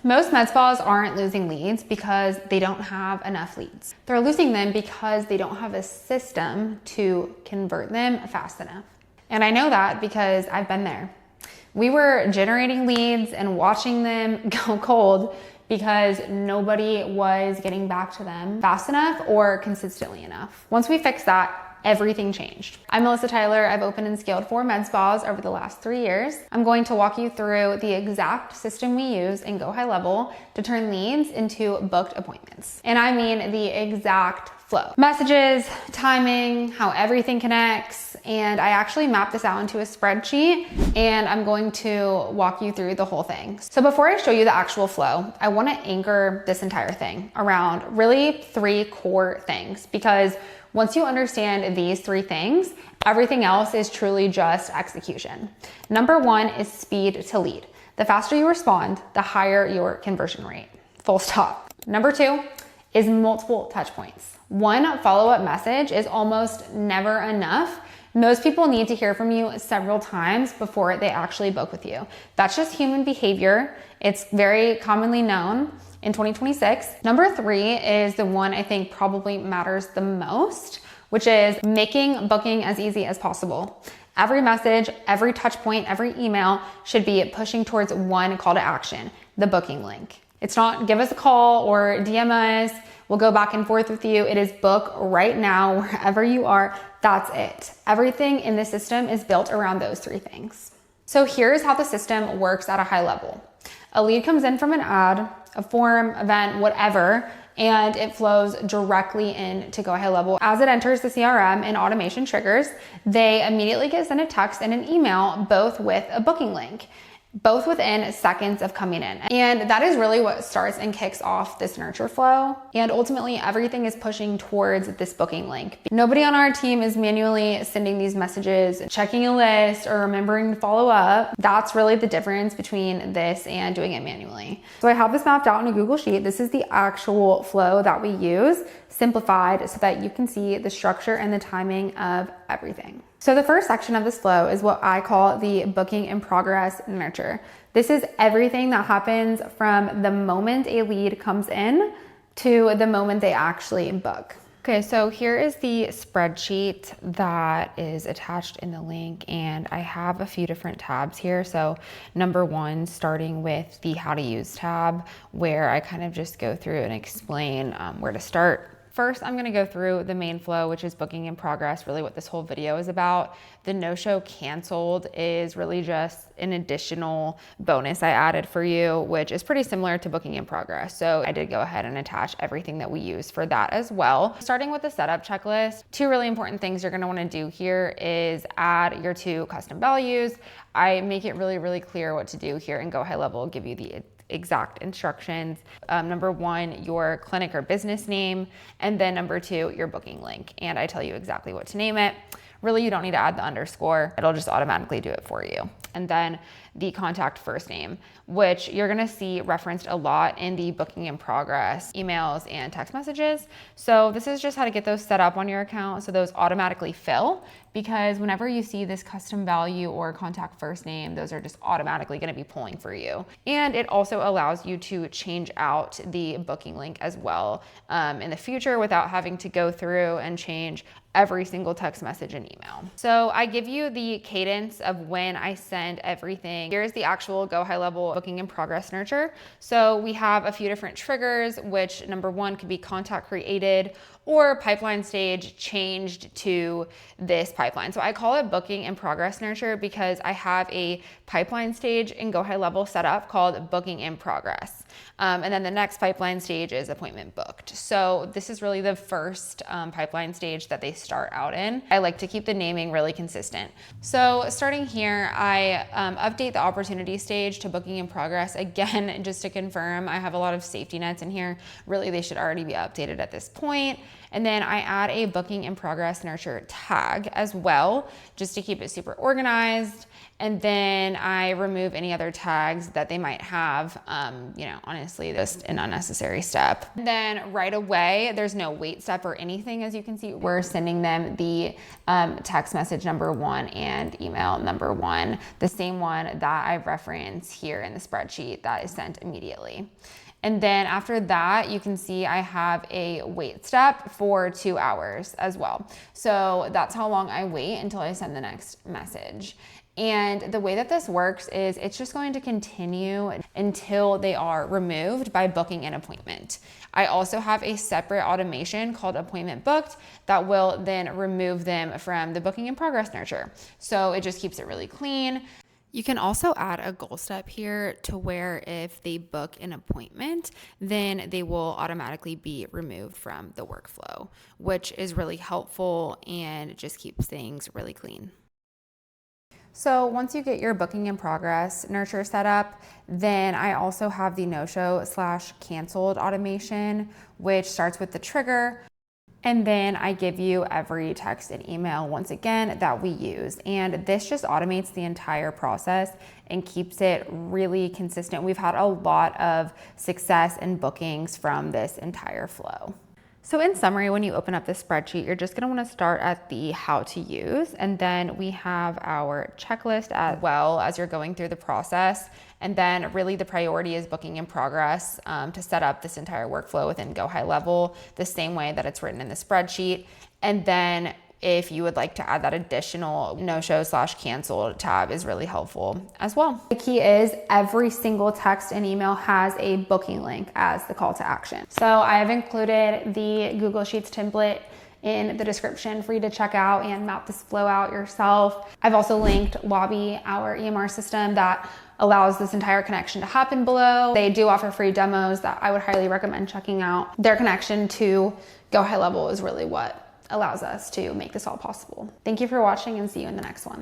Most med spas aren't losing leads because they don't have enough leads. They're losing them because they don't have a system to convert them fast enough. And I know that because I've been there. We were generating leads and watching them go cold because nobody was getting back to them fast enough or consistently enough. Once we fixed that, everything changed. I'm Alissa Tyler. I've opened and scaled 4 med spas over the last 3 years. I'm going to walk you through the exact system we use in GoHighLevel to turn leads into booked appointments. And I mean the exact flow. Messages, timing, how everything connects, and I actually mapped this out into a spreadsheet, and I'm going to walk you through the whole thing. So before I show you the actual flow, I want to anchor this entire thing around really 3 core things, because once you understand these 3 things, everything else is truly just execution. Number 1 is speed to lead. The faster you respond, the higher your conversion rate. Full stop. Number 2 is multiple touch points. 1 follow-up message is almost never enough. Most people need to hear from you several times before they actually book with you. That's just human behavior. It's very commonly known in 2026. Number 3 is the one I think probably matters the most, which is making booking as easy as possible. Every message, every touch point, every email should be pushing towards one call to action, the booking link. It's not give us a call or DM us, we'll go back and forth with you. It is book right now, wherever you are. That's it. Everything in the system is built around those 3 things. So here's how the system works at a high level. A lead comes in from an ad, a form, event, whatever, and it flows directly into GoHighLevel. As it enters the CRM and automation triggers, they immediately get sent a text and an email, both with a booking link, both within seconds of coming in. And that is really what starts and kicks off this nurture flow. And ultimately everything is pushing towards this booking link. Nobody on our team is manually sending these messages, checking a list, or remembering to follow up. That's really the difference between this and doing it manually. So I have this mapped out in a Google Sheet. This is the actual flow that we use, simplified so that you can see the structure and the timing of everything. So the first section of this flow is what I call the booking in progress nurture. This is everything that happens from the moment a lead comes in to the moment they actually book. Okay, so here is the spreadsheet that is attached in the link, and I have a few different tabs here. So number 1, starting with the how to use tab, where I kind of just go through and explain where to start. First, I'm gonna go through the main flow, which is booking in progress, really what this whole video is about. The no-show canceled is really just an additional bonus I added for you, which is pretty similar to booking in progress. So I did go ahead and attach everything that we use for that as well. Starting with the setup checklist, 2 really important things you're gonna wanna do here is add your 2 custom values. I make it really, really clear what to do here in GoHighLevel, give you the exact instructions. Number 1, your clinic or business name, and then number 2, your booking link. And I tell you exactly what to name it. Really, you don't need to add the underscore. It'll just automatically do it for you. And then the contact first name, which you're gonna see referenced a lot in the booking in progress emails and text messages. So this is just how to get those set up on your account so those automatically fill, because whenever you see this custom value or contact first name, those are just automatically gonna be pulling for you. And it also allows you to change out the booking link as well in the future without having to go through and change every single text message and email. So I give you the cadence of when I send everything. Here's the actual GoHighLevel booking in progress nurture. So we have a few different triggers, which number 1 could be contact created or pipeline stage changed to this pipeline. So I call it booking in progress nurture because I have a pipeline stage in GoHighLevel set up called booking in progress. And then the next pipeline stage is appointment booked. So this is really the first pipeline stage that they start out in. I like to keep the naming really consistent. So starting here, I update the opportunity stage to booking in progress. Again, just to confirm, I have a lot of safety nets in here. Really, they should already be updated at this point. And then I add a booking in progress nurture tag as well, just to keep it super organized. And then I remove any other tags that they might have. Honestly, just an unnecessary step. And then right away, there's no wait step or anything. As you can see, we're sending them the text message number 1 and email number 1, the same one that I reference here in the spreadsheet that is sent immediately. And then after that, you can see I have a wait step for 2 hours as well. So that's how long I wait until I send the next message. And the way that this works is it's just going to continue until they are removed by booking an appointment. I also have a separate automation called Appointment Booked that will then remove them from the booking in progress nurture. So it just keeps it really clean. You can also add a goal step here to where if they book an appointment, then they will automatically be removed from the workflow, which is really helpful and just keeps things really clean. So once you get your booking in progress nurture set up, then I also have the no-show/canceled automation, which starts with the trigger. And then I give you every text and email once again that we use. And this just automates the entire process and keeps it really consistent. We've had a lot of success in bookings from this entire flow. So in summary, when you open up this spreadsheet, you're just gonna wanna start at the how to use, and then we have our checklist as well as you're going through the process. And then really the priority is booking in progress to set up this entire workflow within GoHighLevel the same way that it's written in the spreadsheet. And then if you would like to add that additional no-show/cancel tab is really helpful as well. The key is every single text and email has a booking link as the call to action. So I have included the Google Sheets template in the description for you to check out and map this flow out yourself. I've also linked Lobby, our EMR system that allows this entire connection to happen below. They do offer free demos that I would highly recommend checking out. Their connection to GoHighLevel is really what allows us to make this all possible. Thank you for watching and see you in the next one.